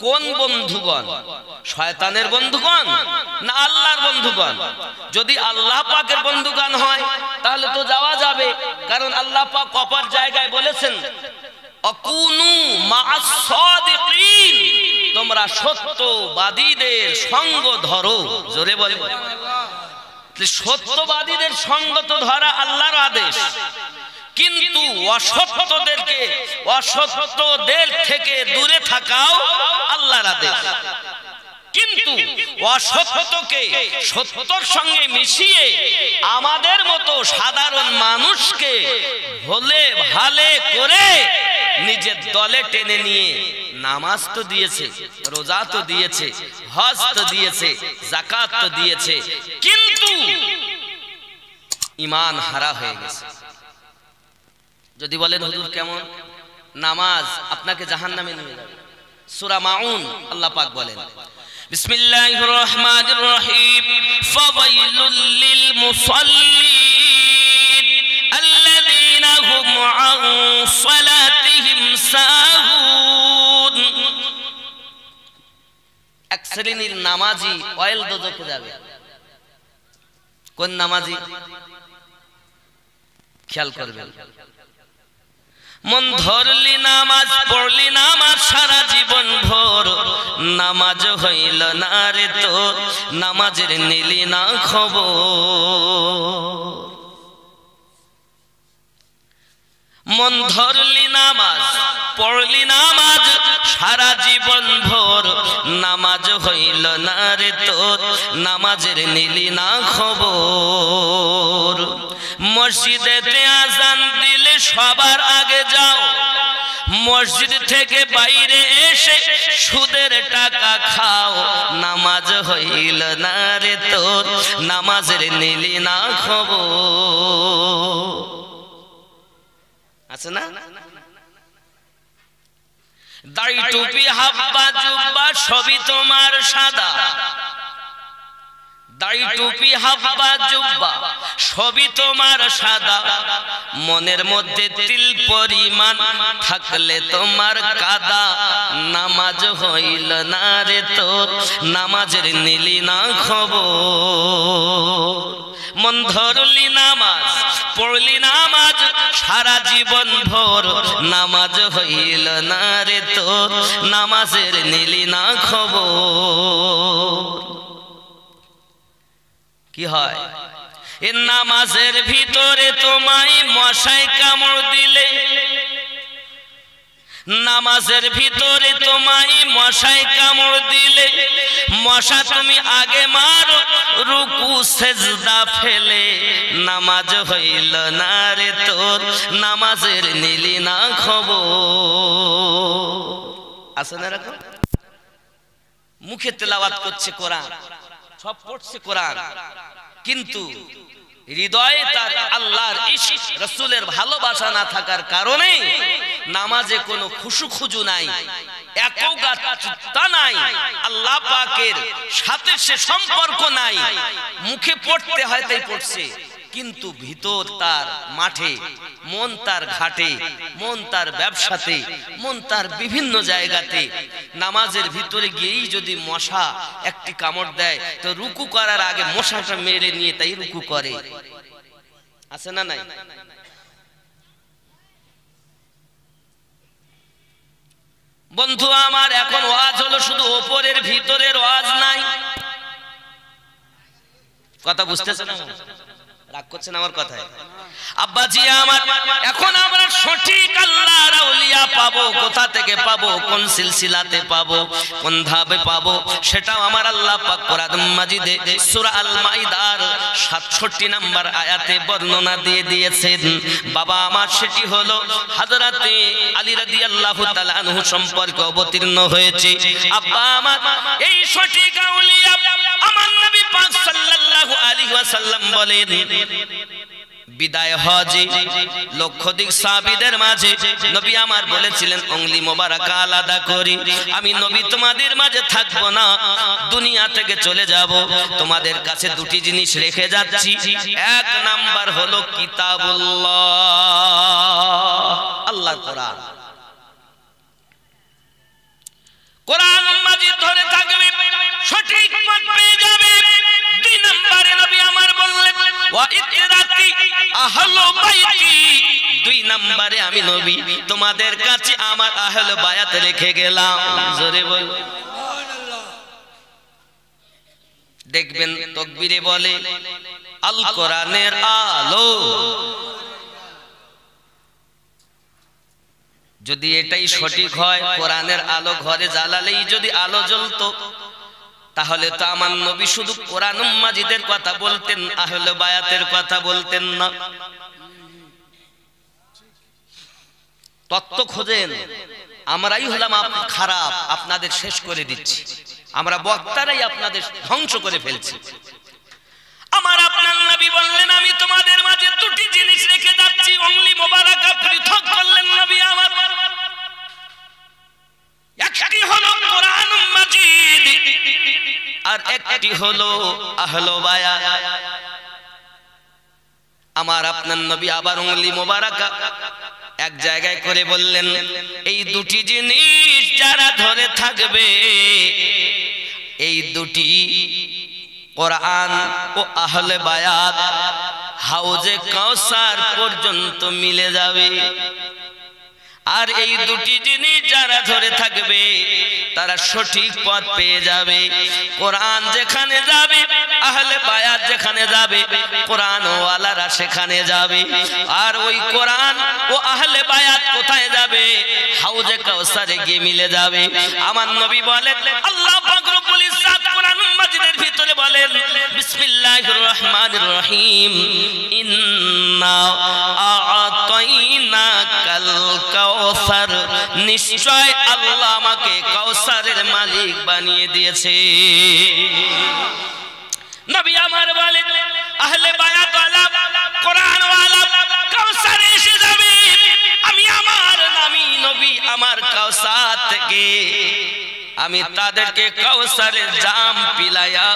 কোন বন্ধুগণ? শয়তানের বন্ধুগণ না আল্লাহর বন্ধুগণ? যদি আল্লাহ পাকের বন্ধুগণ হয় তাহলে তো যাওয়া যাবে, কারণ আল্লাহ পাক অপর জায়গায় বলেছেন আকুনু মা'আস সাদিকিন, তোমরা সত্যবাদীদের সঙ্গ ধরো। জোরে বলো। সত্যবাদীদের সঙ্গ তো ধরা আল্লাহর আদেশ, কিন্তু অসত্যদের থেকে দূরে থাকাও আল্লাহর আদেশ। কিন্তু অসত্যকে সত্যর সঙ্গে মিশিয়ে আমাদের মতো সাধারণ মানুষকে ভোলে ভালে করে নিজের দলে টেনে নিয়ে নামাজ তো দিয়েছে, রোজা তো দিয়েছে, হজ তো দিয়েছে, যাকাত তো দিয়েছে, কিন্তু ঈমান হারা হয়ে গেছে। যদি বলেন হুজুর কেমন? নামাজ আপনাকে জাহান্নামে নিয়ে যাবে। সূরা মাউন আল্লাহ পাক বলেন বিসমিল্লাহির রহমানির রহিম ফাওয়াইলুল লিল মুসাল্লিন আল্লাযীনা হুম আন সালাতিহিম সাহুন। এক শ্রেণীর নামাজি অয়েল দোজখে যাবে। কোন নামাজি? খেয়াল করবেন। মন ধরলি নামাজ পড়লি নামাজ সারা জীবন ভোর, নামাজ হইল না রে তোর, নামাজের নিলি না খবর। মন ধরলি নামাজ পড়লি নামাজ সারা জীবন ভোর, নামাজ হইল না রে তোর, নামাজের নিলি না খবর। মসজিদেতে আজান দিলে সবার আগে যাও, মসজিদ থেকে বাইরে এসে সুদের টাকা খাও, নামাজ হইল না রে তোর, নামাজের নিলি না খবর। আছে না? দাড়ি টুপি হাব্বা জুব্বা সবই তোমার সাদা, দাড়ি টুপি হাব্বা জুব্বা সবই তোমার সাদা, মনের মধ্যে তিল পরিমাণ থাকলে তোমার কাদা, নামাজ হইল না রে তোর, নামাজের নিলি না খবর। মন ধরলি নামাজ পড়লি নামাজ সারা জীবন ভোর, নামাজ হইল না রে তোর, নামাজের নিলি না খবর। কি হয়? এ নামাজের ভিতরে তোমায় মশায় কামড় দিলে, নামাজের ভিতরে তোমায় মশায় কামড় দিলে, মশা তুমি আগে মারো রুকু সেজদা ফেলে, নামাজ হইল না রে তোর, নামাজের নিলি না খবর। আছে না এরকম? মুখে তেলাওয়াত করছে কোরআন, সব পড়ছে কোরআন, কিন্তু হৃদয়ে তার আল্লাহর ইশক রাসূলের ভালোবাসা না থাকার কারণে নামাজে কোনো খুশু খুজু নাই, একগ্রতা নাই, আল্লাহ পাকের সাথে সে সম্পর্ক নাই। মুখে পড়তে হয় তাই পড়ছে, কিন্তু ভিতর তার মাঠে, মন তার ঘাটে, মন তার ব্যবসাতে, মন তার বিভিন্ন জায়গাতে। নামাজের ভিতরে গিয়েই যদি মশা একটি কামড় দেয় তো রুকু করার আগে মশাটা মেরে নিয়ে তাই রুকু করে। আছে না নাই? বন্ধু আমার, এখন ওয়াজ হলো শুধু ওপরের, ভিতরের ওয়াজ নাই। কথা বুঝতেছেন? রাগ করছেন আমার কথায়? আব্বাজি আমার, এখন আমরা সঠিক আল্লাহর আউলিয়া পাবো কোথা থেকে পাবো, কোন সিলসিলাতে পাবো, কোন ধাপে পাবো, সেটাও আমার আল্লাহ পাক কোরআন মাজিদে সূরা আল মাইদার ৬৭ নম্বর আয়াতে বর্ণনা দিয়ে দিয়েছেন। বাবা আমার, সেটি হলো হযরতে আলী রাদিয়াল্লাহু তাআলা আনহু সম্পর্কে অবতীর্ণ হয়েছে। আব্বা আমার, এই সঠিক আউলিয়া আমার নবী পাক সাল্লাল্লাহু আলাইহি ওয়াসাল্লাম বলেন, বিদায় হজে লক্ষাধিক সাহাবীদের মাঝে নবী আমার বলেছিলেন, অঙ্গলি মোবারকা আলাদা করি, আমি নবী তোমাদের মাঝে থাকবো না, দুনিয়া থেকে চলে যাব, তোমাদের কাছে দুটি জিনিস রেখে যাচ্ছি। এক নাম্বার হলো কিতাবুল্লাহ, আল্লাহর কোরআন। কোরআন মাজিদ ধরে থাকবে, সঠিক পথ পেয়ে যাবে। 2 নম্বরে নবী আমার বললেন ওয়া ইতরাতি আহলু বাইতি, 2 নম্বরে আমি নবী তোমাদের কাছে আমার আহলে বায়াত রেখে গেলাম। জোরে বল সুবহানাল্লাহ। দেখবেন তাকবীরে বলে আল কোরআনের আলো। যদি এটাই সঠিক হয়, কোরআনের আলো ঘরে জ্বালালেই যদি আলো জ্বলতো, তাহলে তো আমার নবী শুধু কোরআন মাজিদের কথা বলতেন, আহলে বায়াতের কথা বলতেন না। তত্ত্ব খোঁজেন, আমরাই হলাম খারাপ, আপনাদের শেষ করে দিচ্ছি, আমরা বক্তারাই আপনাদের ধ্বংস করে ফেলছি। আমার আপনার নবী বললেন আমি তোমাদের মাঝে 2টি জিনিস রেখে যাচ্ছি, অংলি মোবারকা পৃথক করলেন নবী আমার। একটি হলো কোরআন মাজিদ, আর একটি হলো আহলে বায়াত। আমার আপনার নবী আবার অংলি মোবারকা এক জায়গায় করে বললেন এই 2টি জিনিস যারা ধরে থাকবে, এই 2টি কোরআন ও আহলে বায়াত হাউজে কাউসার পর্যন্ত মিলে যাবে। আর এই 2টি জিনিস যারা ধরে থাকবে তারা সঠিক পথ পেয়ে যাবে। কোরআন যেখানে যাবে, আহলে বায়াত যেখানে যাবে, কোরআন ওয়ালারা সেখানে যাবে। আর ওই কোরআন ও আহলে বায়াত কোথায় যাবে? হাউজে কাউসারে গিয়ে মিলে যাবে। আমার নবী বলেন, আল্লাহ পাক রব্বুল ইজ্জত কোরআন মাজিদের ভিতরে বলেন বিসমিল্লাহির রহমানির রহিম, ইন্না আ'তাইনাকাল কাউসার, নিশ্চয় আল্লাহ আমাকে কাউসারের মালিক বানিয়ে দিয়েছে। নবী আমার বলেন আহলে বায়াত ওয়ালা, কোরআন ওয়ালা কাউসারে এসে যাবে, আমি আমার নামী নবী আমার কাউসার থেকে আমি তাদেরকে কাউসারের জাম পিলায়া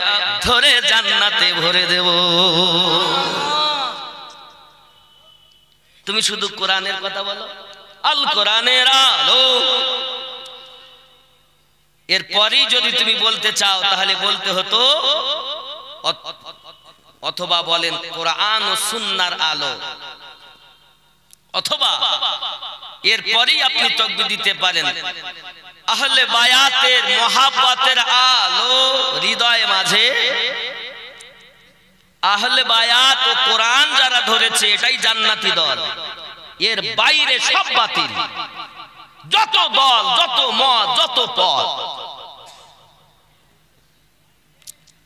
ধরে জান্নাতে ভরে দেব। তুমি শুধু কোরআনের কথা বলো, আল কোরআনের আলো। এরপরই যদি তুমি বলতে চাও তাহলে বলতে হতো অথবা বলেন কোরআন ও সুন্নাহর আলো, অথবা এরপরই আপনি তাকবীর দিতে পারেন আহলে বায়াতের মহাব্বতের আলো হৃদয় মাঝে। আহলে বায়াত ও কোরআন যারা ধরেছে এটাই জান্নাতি দল, এর বাইরে সব বাতিল। যত দল, যত মত, যত পথ।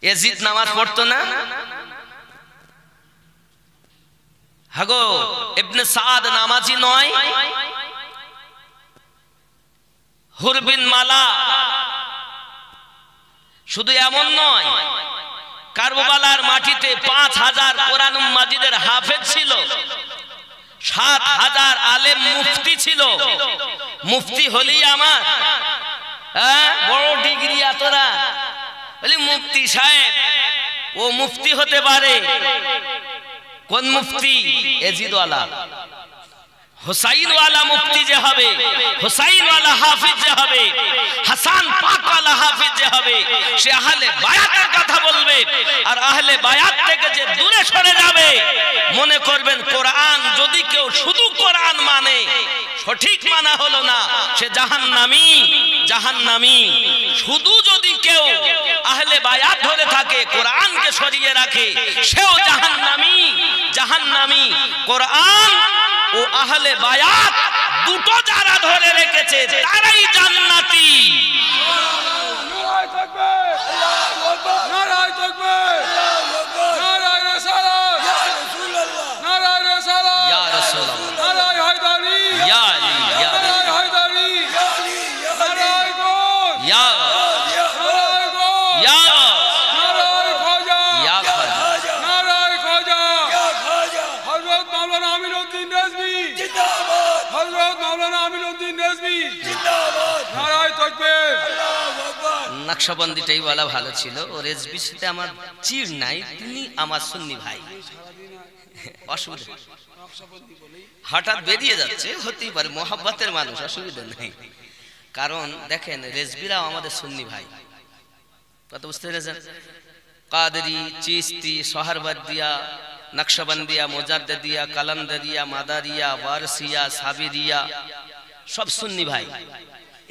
ইয়াজিদ নামাজ পড়তো না? হাগো ইবনে সাদ নামাজি নয়? হুর বিন মালা শুধু এমন নয়, কারবালার মাটিতে 5000 কোরআন মাজিদের হাফেজ ছিল, 7000 আলেম মুফতি ছিল। মুফতি হলি আমার বড় ডিগ্রি, এতরা বলি মুফতি সাহেব, ও মুফতি হতে পারে। কোন মুফতি? এজিদ ওয়ালা, হুসাইন ওয়ালা মুফতি যে হবে, হুসাইন ওয়ালা হাফিজ যে হবে, হাসান পাক ওয়ালা হাফিজ যে হবে, সে আহলে বায়াতের কথা বলবে। আর আহলে বায়াত থেকে যে দূরে সরে যাবে, মনে করবেন কোরআন যদি কেউ শুধু কোরআন মানে, সঠিক মানা হলো না, সে জাহান্নামী, জাহান্নামী। শুধু যদি কেউ আহলে বায়াত ধরে থাকে, কোরআনকে সরিয়ে রাখে, সেও জাহান্নামী, জাহান্নামী। কোরআন ও আহলে বায়াত দুটো যারা ধরে রেখেছে তারাই জান্নাতি। নারায়ে তাকবীর, আল্লাহু আকবার, নারায়ে তাকবীর, আল্লাহু আকবার, নারায়ে রিসালাত, ইয়া রাসূলুল্লাহ, নারায়ে রিসালাত, ইয়া রাসূলুল্লাহ, নারায়ে হায়দারি, ইয়া আলী, ইয়া নারায়ে হায়দারি, ইয়া আলী, নারায়ে গোস, ইয়া নারায়ে গোস, ইয়া নারায়ে খাজা, ইয়া খাজা, নারায়ে খাজা, ইয়া খাজা। হযরত মাওলানা আমিনউদ্দিন রেজভী জিন্দাবাদ, হযরত মাওলানা আমিনউদ্দিন রেজভী জিন্দাবাদ, নারায়ে তাকবীর, আল্লাহু আকবার। নকশবন্দিটাই বলা ভালো ছিল, ও রেজভীর সাথে আমার চিড় নাই, তিনি আমার সুন্নি ভাই, অসুবিধা হঠাৎ বেরিয়ে যাচ্ছে, হতেই পারে, মোহাব্বতের মানুষ, অসুবিধা নেই। কারণ দেখেন রেজবিরাও আমাদের সুন্নি ভাই, কথা বুঝতে পেরেছেন? কাদেরি, চিশতি, সোহরাওয়ার্দিয়া, নকশবন্দিয়া, মুজাদ্দিদিয়া, কালান্দারিয়া, মাদারিয়া, ওয়ারসিয়া, সাবিরিয়া সব সুন্নি ভাই।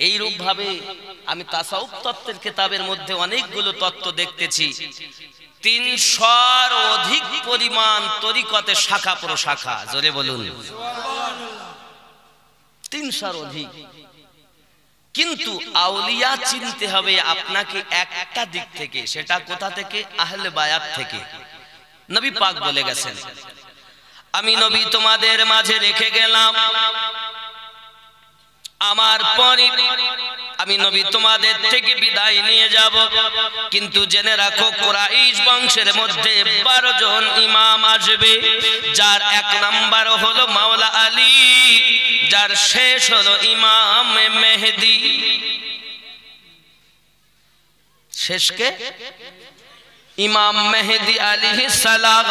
এইরূপ ভাবে আমি তাসাউফ তত্ত্বের কিতাবের মধ্যে অনেকগুলো তত্ত্ব দেখতেছি। 300-র অধিক পরিমাণ তরিকতে শাখা প্রশাখা, জোরে বলুন সুবহানাল্লাহ। 300-র অধিক। কিন্তু আউলিয়া চিনতে হবে আপনাকে একটা দিক থেকে, সেটা কোথা থেকে? আহলে বায়াত থেকে। নবী পাক বলে গেছেন, আমি নবী তোমাদের মাঝে রেখে গেলাম, আমার পরে আমি নবী তোমাদের থেকে বিদায় নিয়ে যাব, কিন্তু জেনে রাখো কুরাইশ বংশের মধ্যে 12 জন ইমাম আসবে, যার 1 নাম্বার হলো মাওলা আলী, যার শেষ হলো ইমাম মেহেদী। শেষকে ইমাম মেহেদী আলাইহিস সালাম।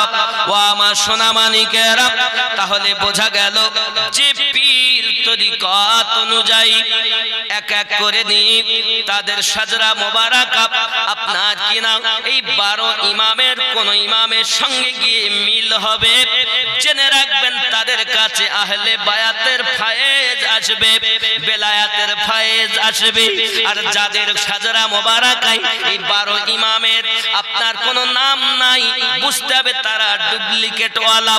ও আমার সোনামানিকেরা, তাহলে বোঝা গেল যে পীর তরিকত অনুযায়ী এক এক করে নিয়ে তাদের সাজরা মোবারকা আপনার কিনা এই 12 ইমামের কোন ইমামের সঙ্গে গিয়ে মিল হবে। জেনে রাখবেন তাদের কাছে আহলে বায়াতের ফায়েজ আসবে, বেলায়াতের ফায়েজ আসবে। আর যাদের সাজরা মোবারকায় এই 12 ইমামের আপনার কোন নাম নাই, বুঝতে হবে তারা ডুপ্লিকেট ওয়ালা।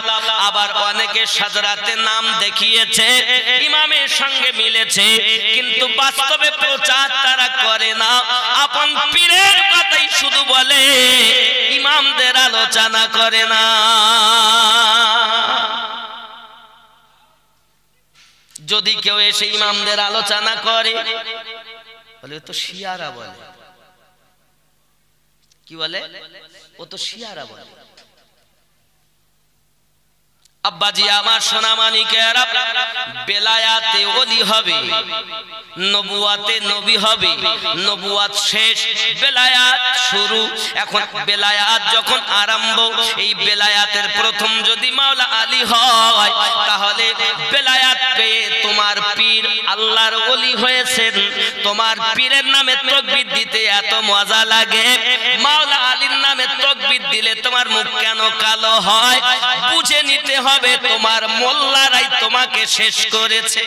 আবার অনেকে সাজরাতে নাম দেখিয়েছে, ইমামের সঙ্গে মিলেছে, কিন্তু বাস্তবে প্রচার তারা করে না, আপন পীরের কথাই শুধু বলে, ইমামদের আলোচনা করে না। যদি কেউ এসে ইমামদের আলোচনা করে, বলে তো শিয়ারা বলে। কি বলে? ও তো শিয়ারা বলে। আব্বাজি আমার সোনামানিকেরা, বেলায়াতে ওলি হবে, নবুয়াতে নবী হবে, নবুয়াত শেষ, বেলায়াত শুরু। এখন বেলায়াত যখন আরম্ভ, এই বেলায়াতের প্রথম যদি মাওলা আলী হয়, তাহলে বেলায়াত পেয়ে তোমার পীর আল্লাহর ওলি হয়েছেন। তোমার পীরের নামে তাকবীর দিতে এত মজা লাগে, মাওলা আলীর নামে তাকবীর দিলে তোমার মুখ কেন কালো হয়? বুঝে নিতে হবে তোমার মোল্লারাই তোমাকে শেষ করেছে।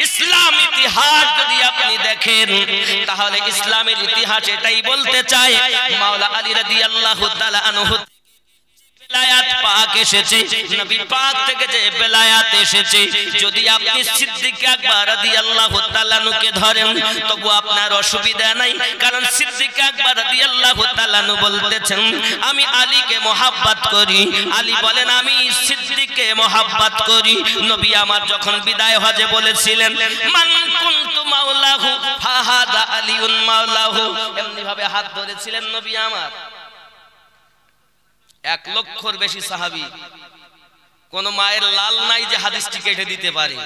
ইসলাম ইতিহাস যদি আপনি দেখেন, তাহলে ইসলামের ইতিহাস এটাই বলতে চায়, মাওলা আলী রাদিয়াল্লাহু তাআলা আনহু বেলায়াত পাক এসেছে, নবী পাক থেকে যে বেলায়াত এসেছে। যদি আপনি সিদ্দিক আকবর রাদিয়াল্লাহু তাআলা নুকে ধরেন, তবু আপনার অসুবিধা নাই, কারণ সিদ্দিক আকবর রাদিয়াল্লাহু তাআলা নু বলতেছেন, আমি আলীকে মহব্বত করি। আলী বলেন, আমি সিদ্দিককে মহব্বত করি। নবী আমার যখন বিদায় হজে বলেছিলেন, মান কুনতু মাওলাহু ফাহাদা আলিউন মাওলাহু, এমনি ভাবে হাত ধরেছিলেন নবী আমার। 1 লক্ষর বেশি সাহাবী, কোন মায়ের লাল নাই যে হাদিসটি কেটে দিতে পারে।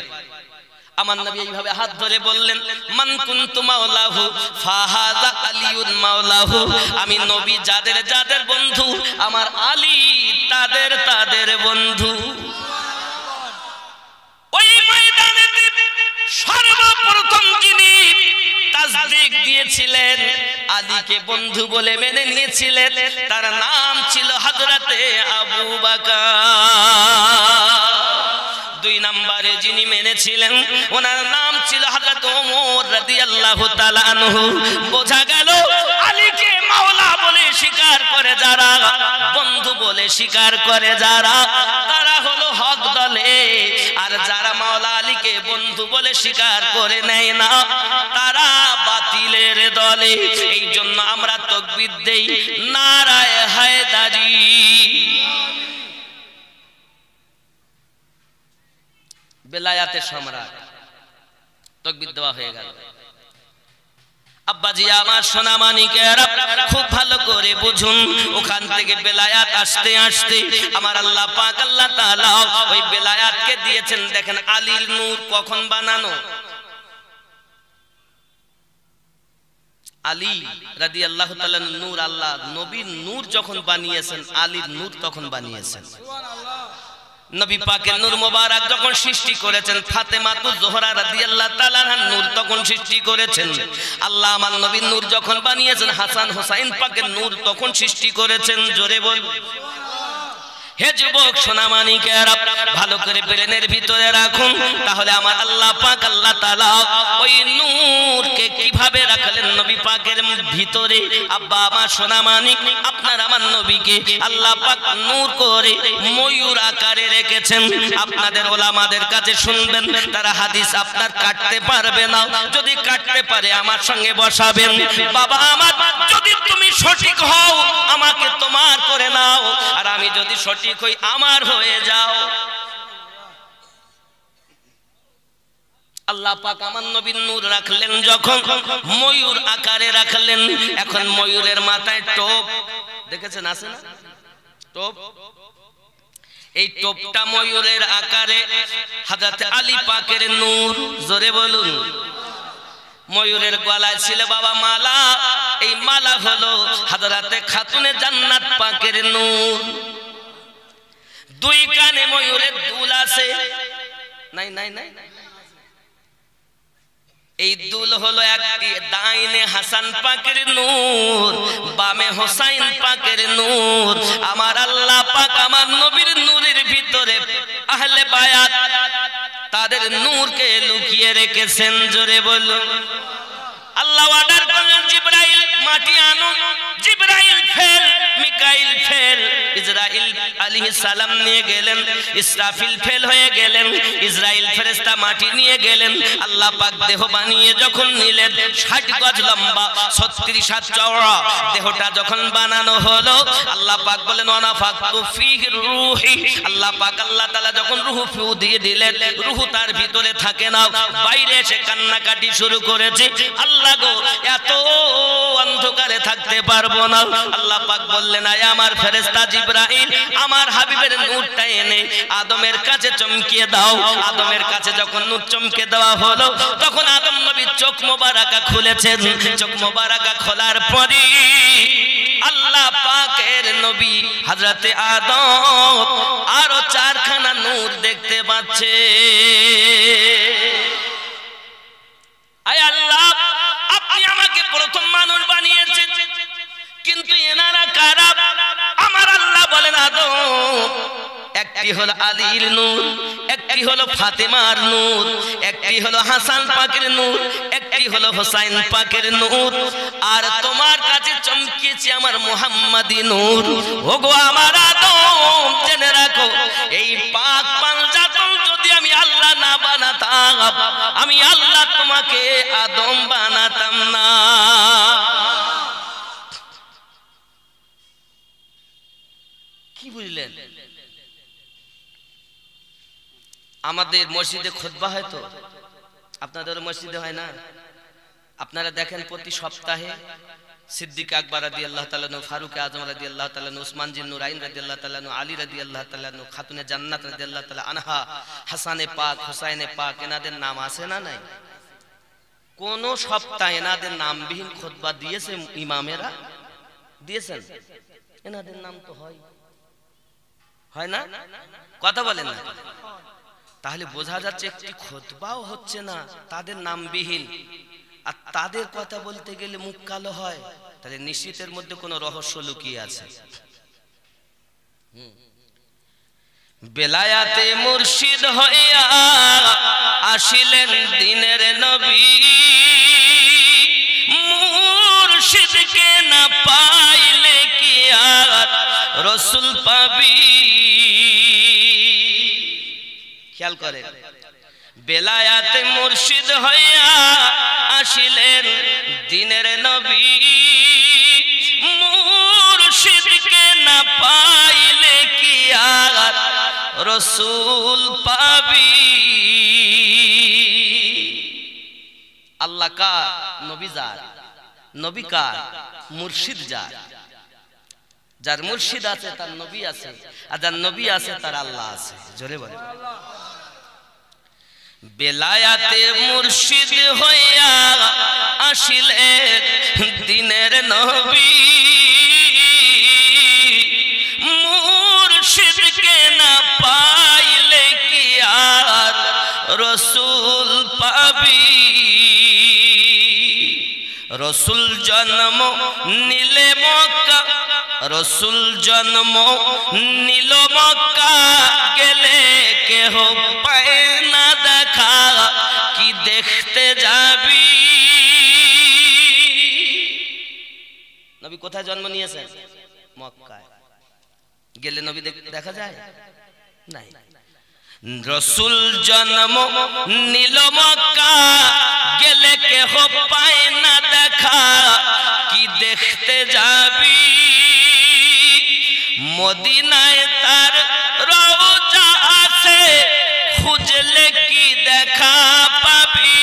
আমার নবী এইভাবে হাত ধরে বললেন, মান কুনতু মাওলাহু ফাহাদা আলিউন মাওলাহু, আমি নবী যাদের যাদের বন্ধু, আমার আলী তাদের তাদের বন্ধু। ওই ময়দানে সর্বপ্রথম যিনি তাসদীক দিয়েছিলেন, আলীকে বন্ধু বলে মেনে নিয়েছিলেন, তার নাম ছিল হযরতে আবু বকর। 2 নম্বরে যিনি মেনেছিলেন, ওনার নাম ছিল হযরত ওমর রাদিয়াল্লাহু তাআলা আনহু। বোঝা গেল আলীকে মাওলা বলে স্বীকার করে যারা, বন্ধু বলে স্বীকার করে যারা, তারা হলো হক দলে। আর যারা মাওলা আলীকে বন্ধু বলে স্বীকার করে নেয় না, তারা বাতিলের দলে। এই জন্য আমরা তাকবীর দেই, নারায়ে হায়দারি। বেলায়াতের সম্রাট, তাকবীর দেওয়া হয়ে গেল। আব্বাজি আমার সোনামানিকেরা, খুব ভালো করে বুঝুন, ওখান থেকে বেলায়াত আসতে আসতে আমার আল্লাহ পাক আল্লাহ তাআলা ওই বেলায়াতকে দিয়েছেন। দেখেন আলীর নূর কখন বানানো, আলী রাদিয়াল্লাহু তাআলা নূর, আল্লাহ নবীর নূর যখন বানিয়েছেন, আলীর নূর তখন বানিয়েছেন। নবী পাকের নূর মোবারক যখন সৃষ্টি করেছেন, ফাতেমাতুজ জোহরা রাদিয়াল্লাহু তাআলা আনহার নূর তখন সৃষ্টি করেছেন। আল্লাহ আমার নবীর নূর যখন বানিয়েছেন, হাসান হোসাইন পাকের নূর তখন সৃষ্টি করেছেন। জোরে বল হে যুবক সোনামানিকেরা, ভালো করে ব্রেনের ভিতরে রাখুন, তাহলে আমার আল্লাহ পাক আল্লাহ তাআলা ওই নূরকে কিভাবে রাখলেন নবী পাকের ভিতরে। আব্বা আমার সোনামানিক, আপনার আমার নবীকে আল্লাহ পাক নূর করে ময়ূর আকারে রেখেছেন। আপনাদের ওলামাদের কাছে শুনবেন, তারা হাদিস আপনার কাটতে পারবে না, যদি কাটতে পারে আমার সঙ্গে বসাবেন। বাবা আমার, যদি তুমি সঠিক হও আমাকে তোমার করে নাও, আর আমি যদি সঠিক হই আমার হয়ে যাও। আল্লাহ পাক আমার নবীর নূর রাখলেন যখন, ময়ূর আকারে রাখলেন। এখন ময়ূরের মাথায় টোপ দেখেছেন, আছে না টোপ? এই টোপটা ময়ূরের আকারে, হযরত আলী পাকের নূর। জোরে বলুন। ময়ূরের গলায় ছিল বাবা মালা, এই মালা হলো হযরতে খাতুনে জান্নাত পাকের নূর। দুই কানে ময়ূরের দুল আছে, নাই নাই নাই, এই দুল হলো একটি, ডাইনে হাসান পাকের নূর, বামে হোসাইন পাকের নূর। আমার আল্লাহ পাক আমার নবীর নূরের ভিতরে আহলে বায়াত তাদের নূরকে লুকিয়ে রেখেছেন। জোরে বলুন। আল্লাহ অর্ডার করলেন, জিবরাইল মাটি আনো। জিবরাইল ফেল, মিকাইল ফেল, ইসরাইল আলাইহিস সালাম নিয়ে গেলেন। ইসরাফিল ফেল হয়ে গেলেন, ইসরাইল ফেরেশতা মাটি নিয়ে গেলেন। আল্লাহ পাক দেহ বানিয়ে যখন নিলেন, 60 গজ লম্বা 36 হাত চওড়া দেহটা যখন বানানো হলো, আল্লাহ পাক বলেন ওয়ানাফাকতু ফীহি রূহি। আল্লাহ পাক আল্লাহ তাআলা যখন রূহ ফু দিয়ে দিলেন, রূহ তার ভিতরে থাকে না, বাইরে এসে কান্নাকাটি শুরু করেছে। আল্লাহ গো, এত অন্ধকারে থাকতে পারবো না। আল্লাহ পাক বললেন, আয় আমার ফেরেশতা জিবরাইল, আমার হাবিবের নূরটা এনে আদমের কাছে চমকিয়ে দাও। আদমের কাছে যখন নূর চমকে দেওয়া হলো, তখন আদম নবী চোখ মোবারকা খুলেছেন। চোখ মোবারকা খোলার পরে আল্লাহ পাকের নবী হযরতে আদম আরো 4খানা নূর দেখতে পাচ্ছে। আয় আল্লাহ, আপনি আমাকে প্রথম মানুষ বানিয়েছেন, কিন্তু এনারা কারা? আমার আল্লাহ বলেন, আদম একটি হলো আলীর নূর, একটি হলো ফাতেমার নূর, একটি হলো হাসান পাকের নূর, একটি হলো হোসাইন পাকের নূর, আর তোমার কাছে চমকিয়েছি আমার মুহাম্মাদি নূর। ওগো আমার আদম, জেনে রাখো, এই পাক পাঞ্জাতন যদি আমি আল্লাহ না বানাতাম, আমি আল্লাহ তোমাকে আদম বানাতাম না। কি বুঝলেন? আমাদের মসজিদে খুতবা হয় তো, আপনাদের মসজিদে হয় না? আপনারা দেখেন প্রতি সপ্তাহে সিদ্দিক আকবর রাদিয়াল্লাহু তাআলা আনহু, ফারুক আযম রাদিয়াল্লাহু তাআলা আনহু, উসমান জিন নুরাইন রাদিয়াল্লাহু তাআলা আনহু, আলী রাদিয়াল্লাহু তাআলা আনহু, খাতুনে জান্নাত রাদিয়াল্লাহু তাআলা আনহা, হাসানে পাক, হুসাইনে পাক, এনাদের নাম আছে না নাই? কোন সপ্তাহে এনাদের নামবিহীন খুতবা দিয়েছে ইমামেরা? দিয়েছেন? এনাদের নাম তো হয় না? কথা বলেন না? তাহলে বোঝা যাচ্ছে একটি খুতবাও হচ্ছে না তাদের নামবিহীন, আর তাদের কথা বলতে গেলে মুখ কালো হয়। তাহলে নিশ্চিতের মধ্যে কোনো রহস্য লুকিয়ে আছে। বেলায়াতে মুর্শিদ হইয়া আসিলেন দিনের নবী, মুর্শিদকে না পাইলে কি আর রাসূল পাবি। খেয়াল করেন, বেলায়াতে মুর্শিদ হইয়া আসিলেন দিনের নবী, মুর্শিদকে না পাইলে কি আর রাসূল পাবি। আল্লাহ কার? নবী যার। নবী কার? মুর্শিদ যার। যার মুর্শিদ আছে তার নবী আছে, আর যার নবী আছে তার আল্লাহ আছে। জোরে বলে। বেলায়াতে মুর্শিদ হইয়া আসিলেন দিনের নবী, মুর্শিদকে না পাই রসুল পাবি। রসুল জন্ম নিলে মক্কা, রসুল জন্ম নিল মক্কা, গেলে কেহ পায় না দেখা, কি দেখতে যাবি? নবী কোথায় জন্ম নিয়েছেন? মক্কায়। গেলে নবী দেখা যায়? নাই। রসুল জন্ম নিল মক্কা, গেলে কেহ পায় না দেখা, কি দেখতে যাবি? মদিনায় তার রওজা আছে, খুঁজলে কি দেখা পাবি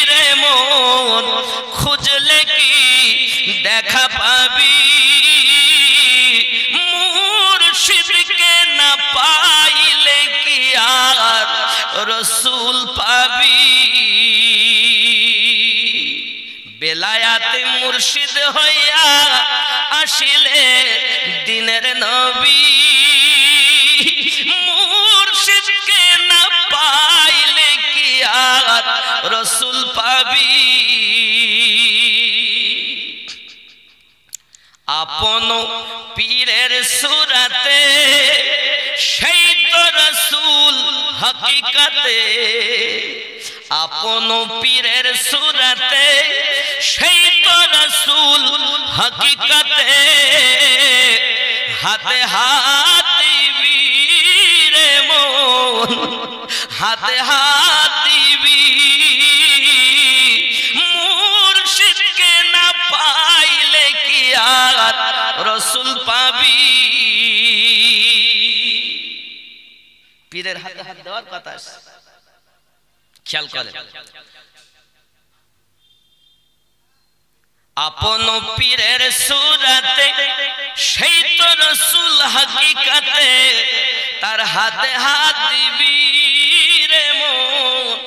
রে মন, খুঁজলে কি দেখা পাবি? মুর্শিদকে না পাইলে কি আর রসুল পাবি? বেলায়াতে মুর্শিদ হইয়া আসিলে দিনের নবী, মুর্শিদকে না পাইলে কি আর রসুল পাবি? আপন পীরের সুরাতে সেই তো রসুল হকিকতে, আপন পীরের সুরাতে সেই তো রসুল হকিকতে, হাতে হাত দিবি রে মন, হাতে হাত দিবি। মুর্শিদকে না পাইলে কি আর রসুল পাবি? পীরের হাতে হাত দেওয়ার কথা খেয়াল করেন। আপন পীরের সুরাতে সেই তো রসুল হকিকতে, তার হাতে হাত দিবি রে মন,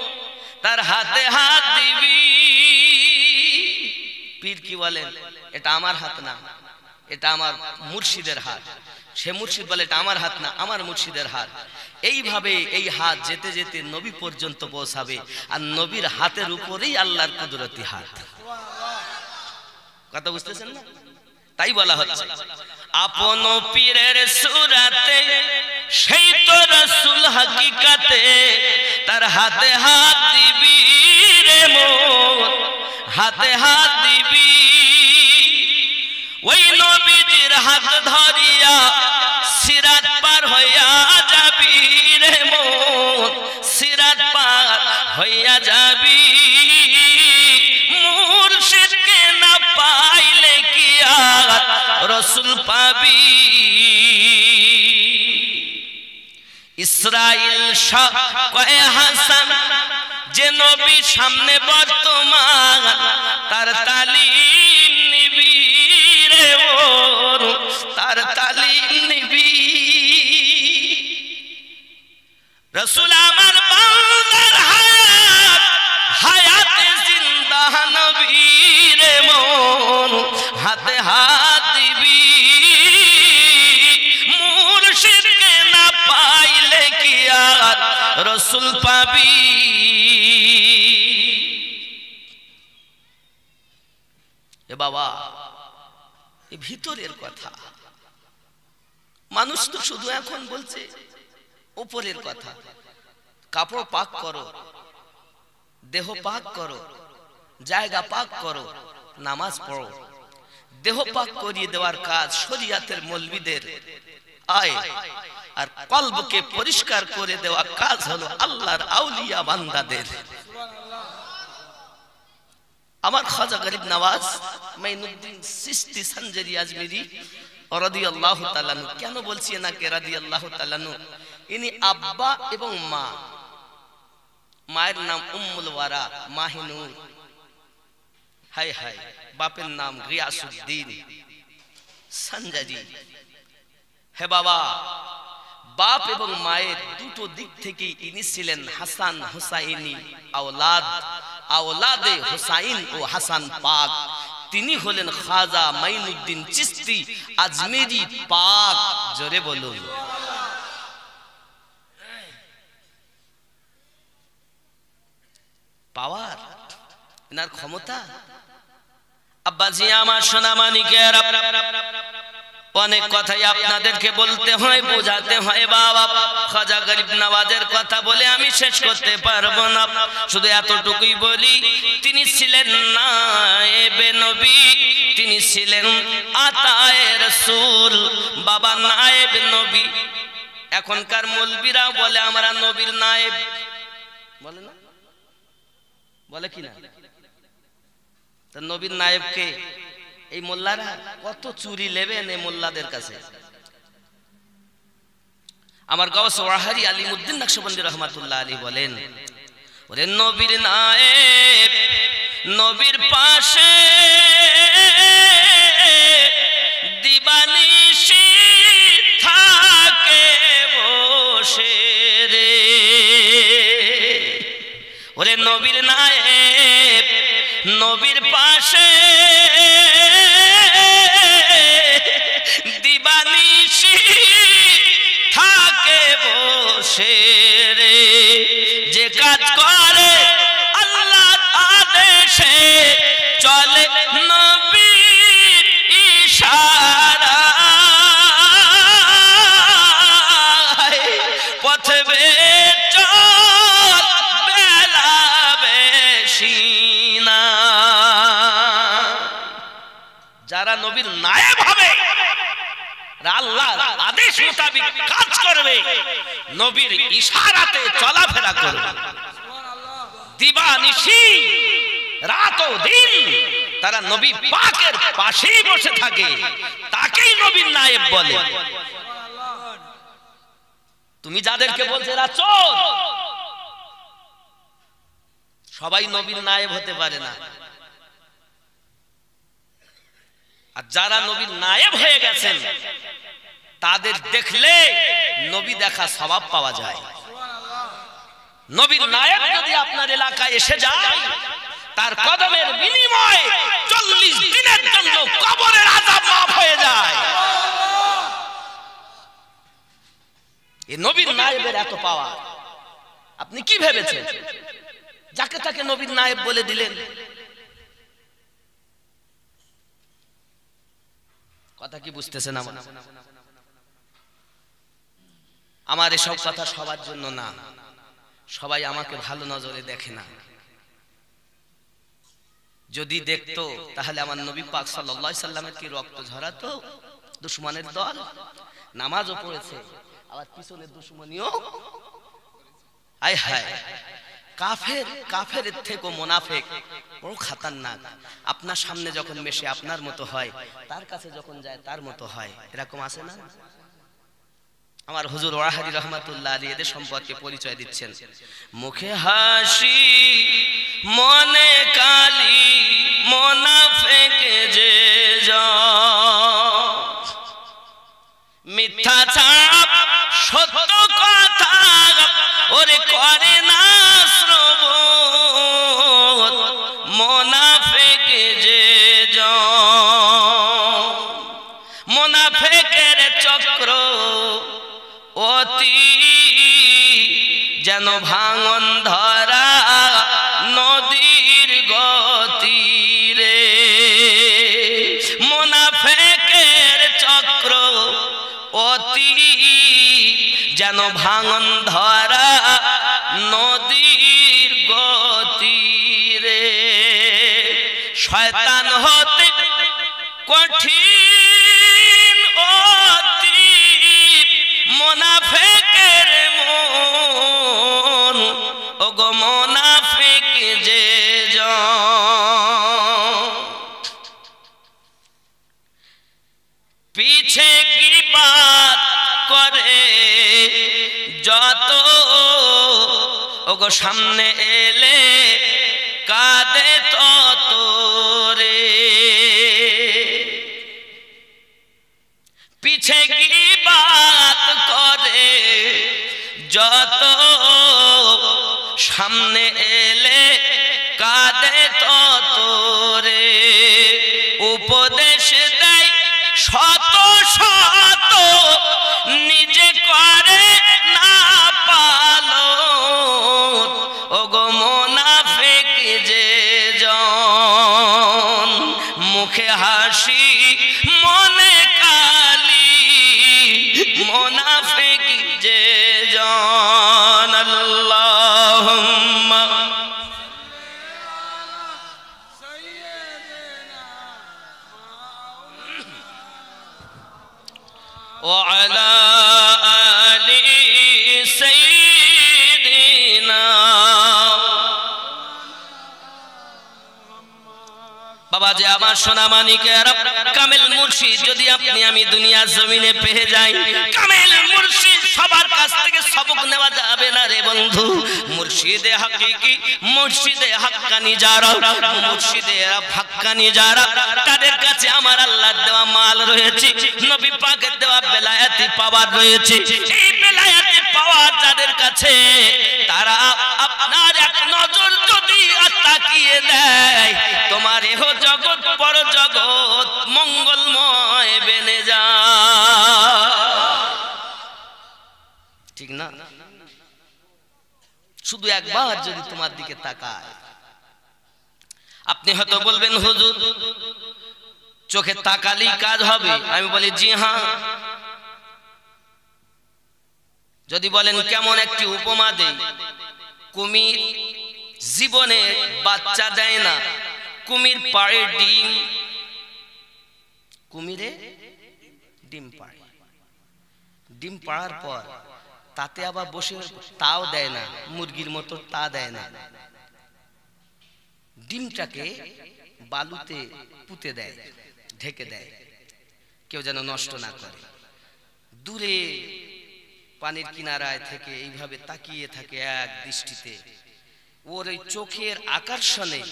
তার হাতে হাত দিবি। পীর কি বলেন? এটা আমার হাত না, এটা আমার মুর্শিদের হাত। সে মুর্শিদ বলে এটা আমার হাত না, আমার মুর্শিদের হাত। এইভাবে এই হাত যেতে যেতে নবী পর্যন্ত পৌঁছাবে, আর নবীর হাতের উপরেই আল্লাহর কুদরতি হাত। কথা বুঝতেছেন না? তাই বলা হচ্ছে আপন পীরের সুরাতে সেই তো রসুল হকিকতে, তার হাতে হাত দিবি রে মন, হাতে হাত দিবি। ওই নবীজির হাত ধরিয়া সিরাত পার হইয়া যাবি রে মন, সিরাত পার হইয়া যাবি। মুর্শিদকে না পাইলে কি আর রসুল পাবি? ইসরাইল শাহ কয়ে হাসান যে নবী সামনে বর্তমান, তার তালিম নিবি রে ওর, তার তালিম নিবি। রসুল আমার বান্দার হায়াত, হায়াতে জিন্দা নবী রে মন, হাতে হাত দিবি। মুর্শিদকে না পাইলে কি আর রসুল পাবি? এ বাবা, এ ভিতরের কথা। মানুষ তো শুধু এখন বলছে উপরের কথা। কাপড় পাক করো, দেহ পাক করো, জায়গা পাক করো, নামাজ পড়ো। দেহ পাক করিয়ে দেওয়ার কাজ শরিয়াতের মৌলবীদের, আয় আর কলবকে পরিষ্কার করে দেওয়া কাজ হলো আল্লাহর আউলিয়া বান্দাদের। আমার খাজা গরিব নওয়াজ মাইনুদ্দিন চিশতি সঞ্জরি আজমিরি রাদিয়াল্লাহু তাআলা আনহু, কেন বলছি এনাকে রাদিয়াল্লাহু তাআলা আনহু? ইনি আব্বা এবং মা, মায়ের নাম উম্মুল ওয়ারা মাহিনুর, হায় হায়, বাপের নাম গিয়াসউদ্দিন সঞ্জরি। হে বাবা, বাপ এবং মায়ের দুটো দিক থেকে ইনি ছিলেন হাসান হুসাইনি আওলাদ, আওলাদে হুসাইন ও হাসান পাক। তিনি হলেন খাজা মাইনুদ্দিন চিশতি আজমেরি পাক। জোরে বলুন। পাওয়ার, এনার ক্ষমতা। আব্বাজি আমার সোনা মানিকের, অনেক কথাই আপনাদেরকে বলতে হয়, বোঝাতে হয় বাবা। খাজা গরিব নওয়াজের কথা বলে আমি শেষ করতে পারবো না, শুধু এতটুকুই বলি, তিনি ছিলেন নায়েবে নবী, তিনি ছিলেন আতায়ে রাসূল। বাবা নায়েব নবী। এখনকার মৌলবীরা বলে আমরা নবীর নায়েব, বলে না, বলে কি না? তা নবীর নায়েব কে? এই মোল্লারা কত চুরি নেবেন এই মোল্লাদের কাছে। আমার গাওস ওয়াহারি আলিমউদ্দিন নকশবন্দি রহমাতুল্লাহ আলাইহি বলেন, ওরে নবীর নায়েব নবীর পাশে দিবানিশি থাকে বসে রে। ওরে নবীর নায়েব নবীর পাশে দিবানিশি থাকে বসে রে। যে কাজ করে আল্লাহর আদেশে চলে নবীর ইশারায়, পথে চল বেলা বেশি না। যারা নবীর নায়েব হবে, আল্লাহর আদেশ মোতাবেক কাজ করবে, নবীর ইশারাতে চলাফেরা করবে, দিবানিশি রাত ও দিন তারা নবী পাকের পাশেই বসে থাকে, তাকেই নবীর নায়েব বলে। তুমি যাদেরকে বলছো এরা চোর, সবাই নবীর নায়েব হতে পারে না। আর যারা নবীর নায়েব হয়ে গেছেন তাদের দেখলে নবী দেখা সওয়াব পাওয়া যায়। নবীর নায়েব যদি আপনার এলাকায় এসে যায়, তার কদমের বিনিময়ে 40 দিনের জন্য কবরের আযাব মাফ হয়ে যায়। এই নবীর নায়েবের এত পাওয়ার, আপনি কি ভেবেছেন যাকে তাকে নবীর নায়েব বলে দিলেন? কথা কি বুঝতেছেন? আমার এসব কথা সবার জন্য না, সবাই আমাকে ভালো নজরে দেখে না। যদি দেখতো তাহলে আমার নবী পাক সাল্লাল্লাহু আলাইহি সাল্লামের কি রক্ত ঝরাতো? দুশমনের দল নামাজও পড়েছে, আবার পিছনের দুশমনিও। আয় হায়, কাফেরের থেকেও মুনাফিক বড় খতরনাক। আপনার সামনে যখন মেশে আপনার মতো হয়, তার কাছে যখন যায় তার মতো হয়, এরকম আছে না? আমার হুজুর ওয়াহাদি রহমাতুল্লাহ আলাইহি এদের সম্পর্কে পরিচয় দিচ্ছেন, মুখে হাসি মনে কালি মুনাফিক যে মিথ্যা চাপ সত্য কথা ওরে করে না শ্রবণ, মুনাফিক যে মুনাফিকের চক্র অতি যেন ভাঙন ধরা নদীর গতি রে। মুনাফিকের চক্র অতি যেন ভাঙন ধরা নদীর গতি রে। শয়তান হতে কঠিন অতি মুনাফিকের মন, ওগো মুনাফিক যে পিছে গীবাত করে যত, ওগো সামনে এলে কাঁদে তত রে। পিছে গীবাত করে যত, সামনে এলে কাঁদে তত রে। উপদেশ দেয় শত শত, নিজে করে না পালন, ওগো মুনাফিক হাসি মনে কালি মুনাফিক যে জন আল্লাহুম্মা ওয়া আলা আলি সাইয়্যিদিনা। বাবা যে আমার সোনা মানিকের কামেল মুর্শিদ যদি আপনি আমি দুনিয়ার জমিনে পেয়ে যাই, কামেল মুর্শিদ সবার কাছ থেকে সবক নেওয়া যাবে না রে বন্ধু। মুর্শিদে হাকিকি, মুর্শিদে হাক্কানি যারা, মুর্শিদে হাক্কানি যারা, তাদের কাছে আমার আল্লাহর দেওয়া মাল রয়েছে, নবী পাকের দেওয়া বেলায়েতি পাওয়ার রয়েছে। এই বেলায়েতি পাওয়ার যাদের কাছে, তারা আপনার এক নজর যদি তাকিয়ে দেয়, তোমার এহ জগৎ পর জগৎ মঙ্গলময় বেনে যায়, ঠিক না? শুধু একবার যদি তোমার দিকে তাকায়। আপনি হয়তো বলবেন হুজুর চোখে তাকালেই কাজ হবে। আমি বলি জি হ্যাঁ। যদি বলেন কেমন একটি উপমা দেই, কুমির জীবনে বাচ্চা দেয় না, কুমির পাড়ে ডিম, কুমিরে ডিম পাড়ে, ডিম পাড়ার পর তাতে আবার বসে তাও দেয় না, মুরগির মতো তা দেয় না, ডিমটাকে বালুতে পুঁতে দেয়, ঢেকে দেয়, কেউ যেন নষ্ট না করে। দূরে পানির কিনারায় থেকে এইভাবে তাকিয়ে থাকে এক দৃষ্টিতে। ওর এই চোখের আকর্ষণে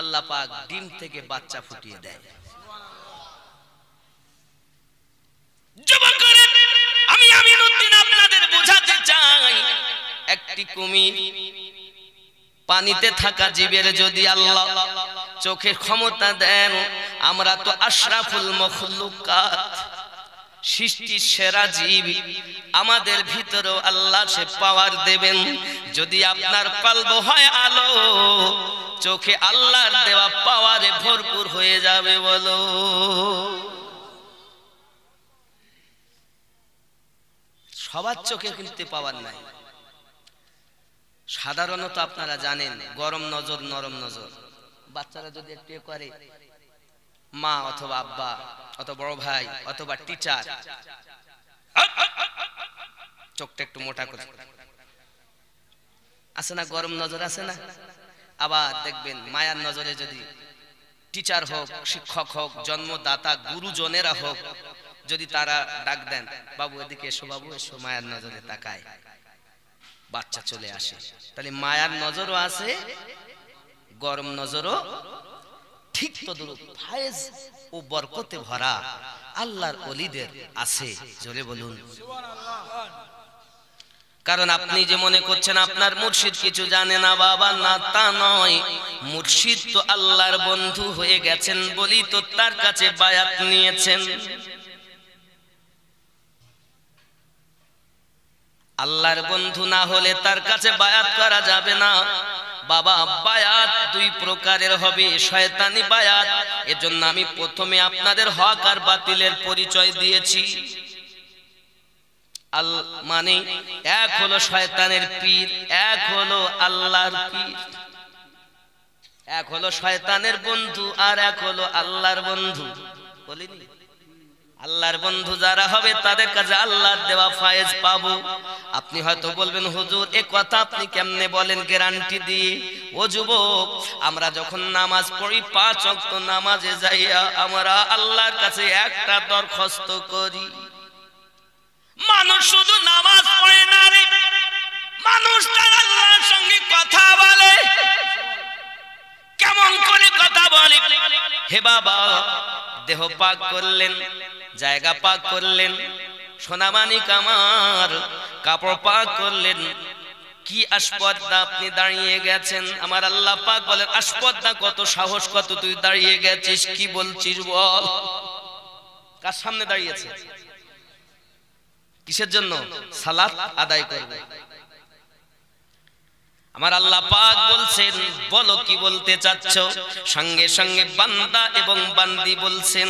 আল্লাহ পাক ডিম থেকে বাচ্চা ফুটিয়ে দেয়। আমি আমিনুদ্দিন আপনাদের বোঝাতে চাই, একটি কুমির পানিতে থাকা জীবের যদি আল্লাহ চোখের ক্ষমতা দেন, আমরা তো আশরাফুল মখলুকাত, সৃষ্টির সেরা জীব, আমাদের ভিতরেও আল্লাহ সে পাওয়ার দেবেন। যদি আপনার কলব হয় আলো, চোখে আল্লাহর দেওয়া পাওয়ারে ভরপুর হয়ে যাবে। বলো সবার চোখে কিন্তু পাওয়ার নাই। সাধারণত আপনারা জানেন গরম নজর নরম নজর, বাচ্চারা যদি একটু করে, মা অথবা আব্বা অথবা বড় ভাই অথবা টিচার চোখটা একটু মোটা করে আছে না, গরম নজর আছে না। আবার দেখবেন মায়ার নজরে যদি টিচার হোক, শিক্ষক হোক, জন্মদাতা গুরুজনেরা হোক, যদি তারা ডাক দেন বাবু এদিকে এসো, বাবু এসো, মায়ার নজরে তাকায়, বাচ্চা চলে আসে। তাহলে মায়ার নজরও আছে, গরম নজরও ঠিক তদ্রূপ ফায়েজ ও বরকতে ভরা আল্লাহর ওলিদের আছে। জোরে বলুন সুবহানাল্লাহ। কারণ আপনি যে মনে করছেন আপনার মুর্শিদ কিছু জানে না, বাবা না, তা নয়। মুর্শিদ তো আল্লাহর বন্ধু হয়ে গেছেন বলি তো তার কাছে বায়াত নিয়েছেন। আল্লাহর বন্ধু না হলে তার কাছে বায়াত করা যাবে না। বাবা বায়াত দুই প্রকারের হবে, শয়তানি বায়াত। এজন্য আমি প্রথমে আপনাদের হক আর বাতিলের পরিচয় দিয়েছি। মানে এক হলো শয়তানের পীর, এক হলো আল্লাহর পীর। এক হলো শয়তানের বন্ধু আর এক হলো আল্লাহর বন্ধু। বলিনি আল্লাহর বন্ধু যারা হবে তাদের কাছে আল্লাহর দেওয়া ফায়েজ পাবো। আপনি হয়তো বলবেন হুজুর এ কথা আপনি কেমনে বলেন গ্যারান্টি দিয়ে? ও যুবক, আমরা যখন নামাজ পড়ি 5 ওয়াক্ত নামাজে যাইয়া আমরা আল্লাহর কাছে একটা দরখাস্ত করি। মানুষ শুধু নামাজ পড়ে না রে, মানুষ তার আল্লাহর সঙ্গে কথা বলে। কেমন করে কথা বলে? হে বাবা, দেহ পাক করলেন, জায়গা পাক করলেন, সোনামানিক আমার কাপড় পাক করলেন, কি আসপদ্দা আপনি দাঁড়িয়ে গেছেন। আমার আল্লাহ পাক বলেন আসপদ্দা কত, সাহস কত, তুই দাঁড়িয়ে গেছিস, কি বলছিস বল। কার সামনে দাঁড়িয়েছে? কিসের জন্য? সালাত আদায় করবে। আমার আল্লাহ পাক বলছেন বলো কি বলতে চাচ্ছ। সঙ্গে সঙ্গে বান্দা এবং বান্দি বলছেন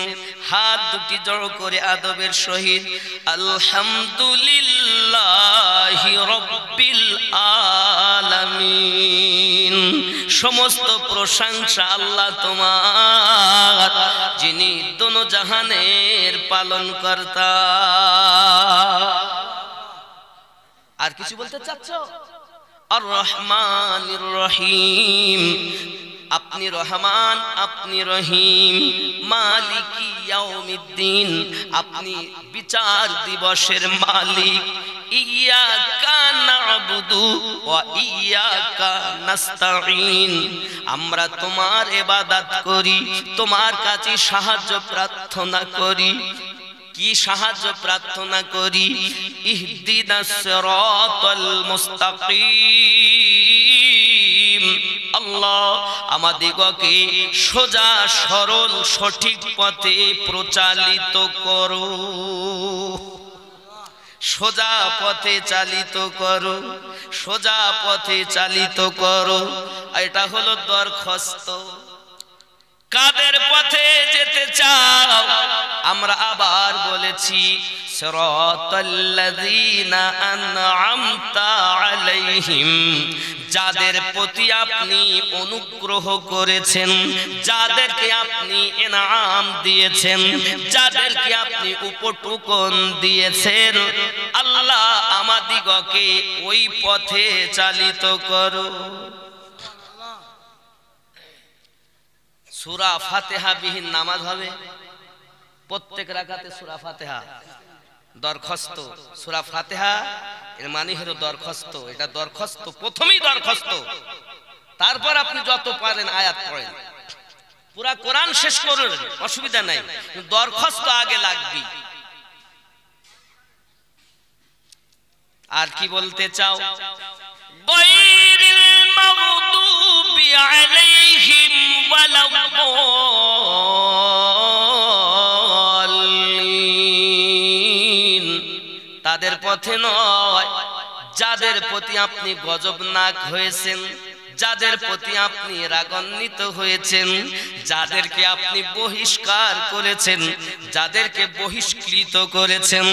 হাত দুটি জড়ো করে আদবের সহিত আলহামদুলিল্লাহি রাব্বিল আলামিন। সমস্ত প্রশংসা আল্লাহ তোমার, যিনি দোনো জাহানের পালনকর্তা। আর কিছু বলতে চাচ্ছ? আর রহমানির রহিম, আপনি রহমান আপনি রহিম। মালিকি ইয়াউমিদ্দিন, আপনি বিচার দিবসের মালিক। ইয়াকা না'বুদু ওয়া ইয়াকা নাস্তাঈন, আমরা তোমার ইবাদত করি, তোমার কাছে সাহায্য প্রার্থনা করি। কি সাহায্য প্রার্থনা করি? ইহদিনাস সিরাতাল মুস্তাকিম, আল্লাহ আমাদিগকে সোজা সরল সঠিক পথে প্রচালিত করো, সোজা পথে চালিত করো, সোজা পথে চালিত করো। এটা হলো দরখাস্ত। কাদের পথে যেতে চাও? আমরা আবার বলেছি সিরাতাল্লাযীনা আন'আমতা আলাইহিম, যাদের প্রতি আপনি অনুগ্রহ করেছেন, যাদেরকে আপনি ইনাম দিয়েছেন, যাদেরকে আপনি উপটুকন দিয়েছেন, আল্লাহ আমাদিগকে ওই পথে চালিত করো। সূরা ফাতিহা বিহীন নামাজ হবে? প্রত্যেক রাকাতে সূরা ফাতিহা দরখাস্ত। সূরা ফাতিহা এর মানে হলো দরখাস্ত। এটা দরখাস্ত, প্রথমেই দরখাস্ত। তারপর আপনি যত পারেন আয়াত পড়েন, পুরা কোরআন শেষ করুন, অসুবিধা নাই, দরখাস্ত আগে লাগবে। আর কি বলতে চাও? গায়রিল মাগদুবি আলাইহিম ওয়ালাদ-দাল্লিন, তাদের পথে নয়, যাদের প্রতি আপনি গজবনাক হয়েছেন, যাদের প্রতি আপনি রাগান্বিত হয়েছেন, যাদেরকে আপনি বহিষ্কার করেছেন, যাদেরকে বহিষ্কৃত করেছেন,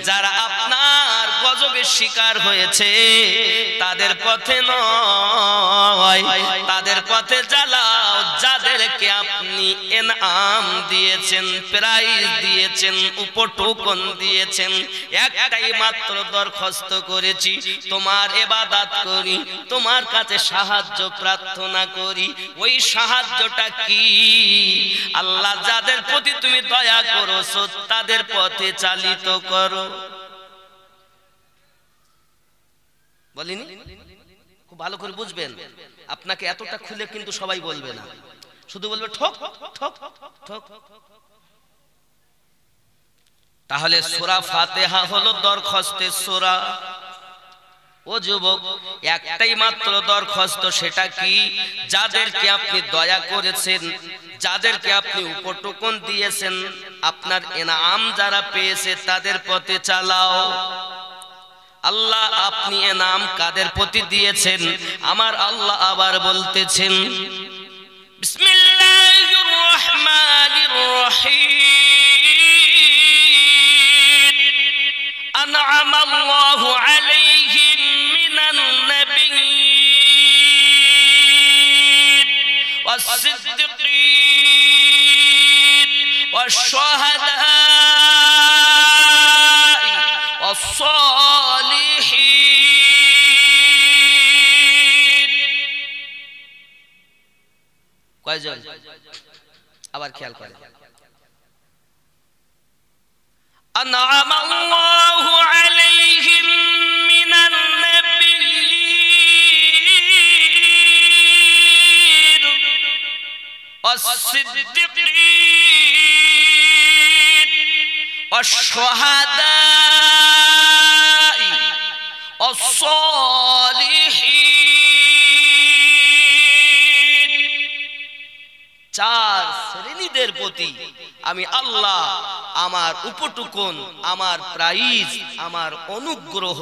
যারা আপনার গজবের শিকার হয়েছে, তাদের পথে নয়, তাদের পথে জ্বালাও যাদেরকে আপনি ইনাম দিয়েছেন, প্রাইজ দিয়েছেন, উপটোকন দিয়েছেন। একটাই মাত্র দরখাস্ত করেছি, তোমার ইবাদত করি, তোমার কাছে সাহায্য প্রার্থনা করি। ওই সাহায্যটা কি? আল্লাহ যাদের প্রতি তুমি দয়া করছো তাদের পথে চালিত করো। বলিনি? খুব ভালো করে বুঝবেন। আপনাকে এতটা খুলে কিন্তু সবাই বলবে না, শুধু বলবে ঠক ঠক ঠক। তাহলে সূরা ফাতিহা হলো দরখাস্তের সূরা। ও যুবক, একটাই মাত্র দরখাস্ত, সেটা কি? যাদেরকে আপনি দয়া করেছেন, যাদেরকে আপনি উপটোকন দিয়েছেন, আপনার ইনাম যারা পেয়েছে তাদের পথে চালাও। আল্লাহ আপনি ইনাম কাদের প্রতি দিয়েছেন? আমার আল্লাহ আবার বলতেছেন বিসমিল্লাহির রহমানির রহিম, আন'আমাল্লাহু আলাইহিম মিনান নাবিয়্যিন ওয়াস-সিদ্দীকিন ওয়াশ-শুহাদা'i ওয়াস-সালিহিন। কয়জন? আবার খেয়াল করেন। আন'আমাল্লাহু আলাইহিম মিনান নাবিয়্যিন ওয়াস-সিদ্দীকিন ওয়াশ-শুহাদা'i ওয়াস-সালিহিন। চার শ্রেণীদের প্রতি আমি আল্লাহ আমার উপটুকন, আমার প্রাইজ, আমার অনুগ্রহ